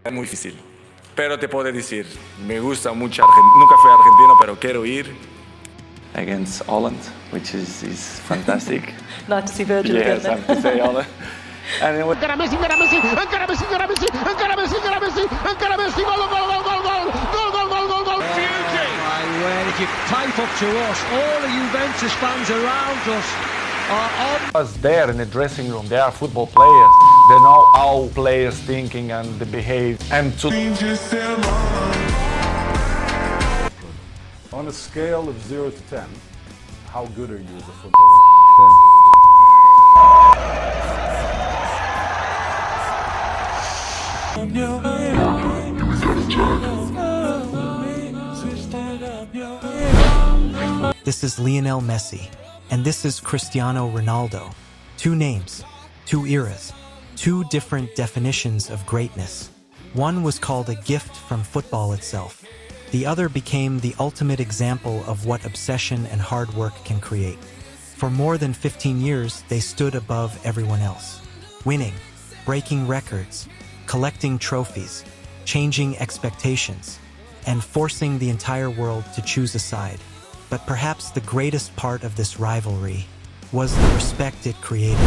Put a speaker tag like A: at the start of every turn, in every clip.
A: Es muy difícil, pero te puedo decir, me gusta mucho Argentina. Nunca fui a Argentina, pero quiero ir.
B: Against Holland, which is fantastic.
C: Nice to see Virgil
B: yes,
C: again.
B: I have to say Holland. And it was
D: Encara Messi, encara Messi, encara Messi, encara Messi, encara Messi, encara Messi, encara Messi, gol, gol, gol, gol, gol, gol, gol, gol, gol, gol. Beauty!
E: My word, if you type up to us, all the Juventus fans around us are on.
F: Was there in the dressing room. They are football players. They know how players thinking and they behave. And to
G: on a scale of 0 to 10, how good are you as a footballer?
H: 10. This is Lionel Messi, and this is Cristiano Ronaldo. Two names, two eras, two different definitions of greatness. One was called a gift from football itself. The other became the ultimate example of what obsession and hard work can create. For more than 15 years, they stood above everyone else, winning, breaking records, collecting trophies, changing expectations, and forcing the entire world to choose a side. But perhaps the greatest part of this rivalry was the respect it created,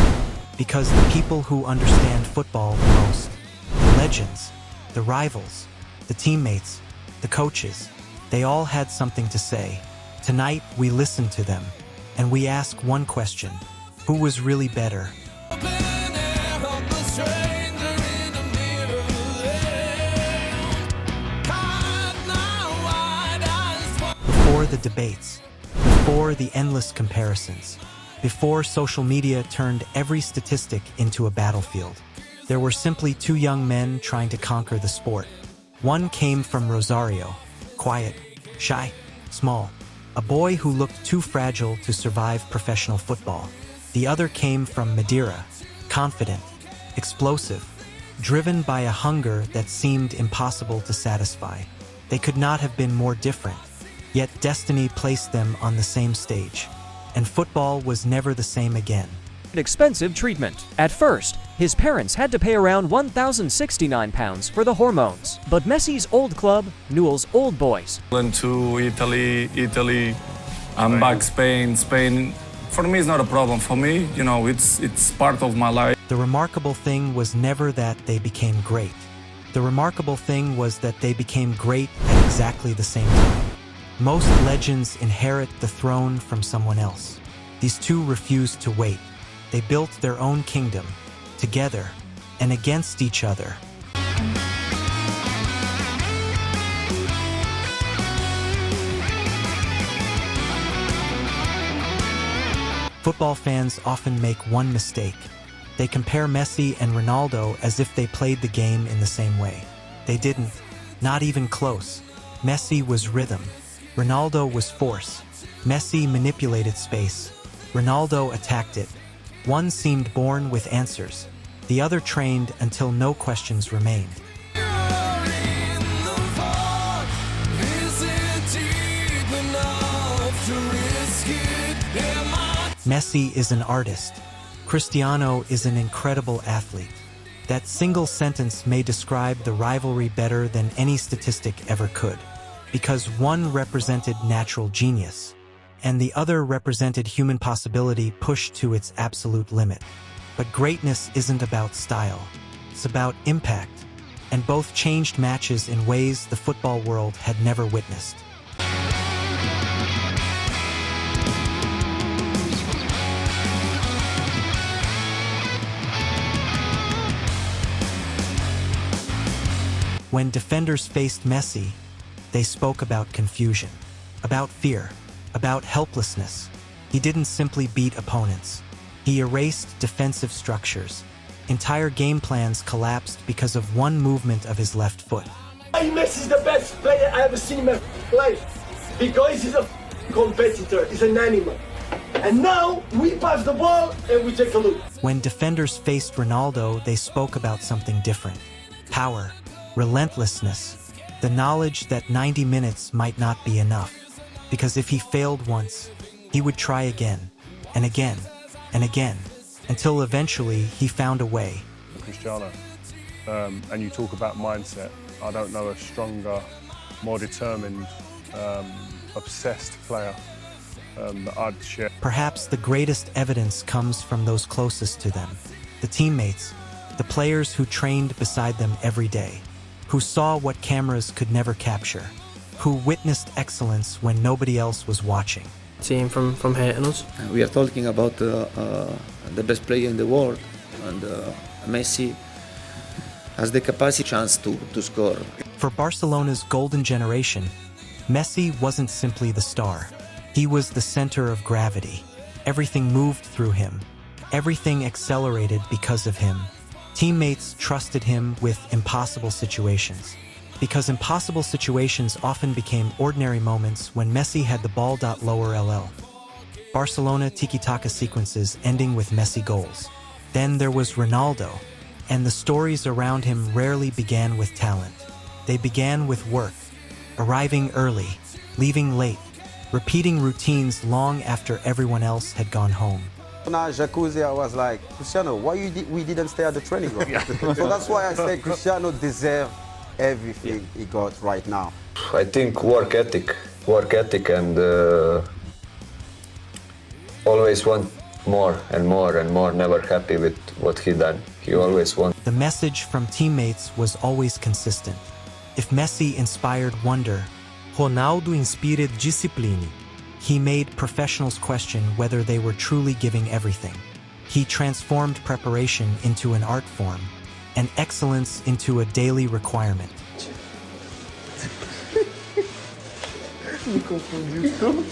H: because the people who understand football the most, the legends, the rivals, the teammates, the coaches, they all had something to say. Tonight, we listen to them, and we ask one question: who was really better? Before the debates, before the endless comparisons, before social media turned every statistic into a battlefield, there were simply two young men trying to conquer the sport. One came from Rosario, quiet, shy, small, a boy who looked too fragile to survive professional football. The other came from Madeira, confident, explosive, driven by a hunger that seemed impossible to satisfy. They could not have been more different, yet destiny placed them on the same stage, and football was never the same again.
I: Expensive treatment. At first, his parents had to pay around £1,069 for the hormones. But Messi's old club, Newell's Old Boys,
A: Went to Italy, I'm back Spain. For me, it's not a problem. For me, it's part of my life.
H: The remarkable thing was never that they became great. The remarkable thing was that they became great at exactly the same time. Most legends inherit the throne from someone else. These two refused to wait. They built their own kingdom, together, and against each other. Football fans often make one mistake. They compare Messi and Ronaldo as if they played the game in the same way. They didn't, not even close. Messi was rhythm. Ronaldo was force. Messi manipulated space. Ronaldo attacked it. One seemed born with answers. The other trained until no questions remained. Messi is an artist. Cristiano is an incredible athlete. That single sentence may describe the rivalry better than any statistic ever could, because one represented natural genius, and the other represented human possibility pushed to its absolute limit. But greatness isn't about style, it's about impact, and both changed matches in ways the football world had never witnessed. When defenders faced Messi, they spoke about confusion, about fear, about helplessness. He didn't simply beat opponents. He erased defensive structures. Entire game plans collapsed because of one movement of his left foot.
J: Messi is the best player I ever seen in my life. Because he's a competitor, he's an animal. And now we pass the ball and we take a look.
H: When defenders faced Ronaldo, they spoke about something different. Power, relentlessness, the knowledge that 90 minutes might not be enough. Because if he failed once, he would try again, and again, and again, until eventually he found a way.
G: Cristiano, and you talk about mindset, I don't know a stronger, more determined, obsessed player that I'd share.
H: Perhaps the greatest evidence comes from those closest to them, the teammates, the players who trained beside them every day, who saw what cameras could never capture, who witnessed excellence when nobody else was watching.
C: Team from hating us.
K: We are talking about the best player in the world, and Messi has the capacity chance to score.
H: For Barcelona's golden generation, Messi wasn't simply the star. He was the center of gravity. Everything moved through him. Everything accelerated because of him. Teammates trusted him with impossible situations, because impossible situations often became ordinary moments when Messi had the ball. Lower LL. Barcelona tiki-taka sequences ending with Messi goals. Then there was Ronaldo, and the stories around him rarely began with talent. They began with work, arriving early, leaving late, repeating routines long after everyone else had gone home.
L: Now, Jacuzzi, I was like, Cristiano, why we didn't stay at the training ground? So that's why I say Cristiano deserves everything he got right now.
M: I think work ethic and always want more and more and more, never happy with what he done. He always won.
H: The message from teammates was always consistent. If Messi inspired wonder, Ronaldo inspired discipline. He made professionals question whether they were truly giving everything. He transformed preparation into an art form, and excellence into a daily requirement.
K: Me confundiu tudo.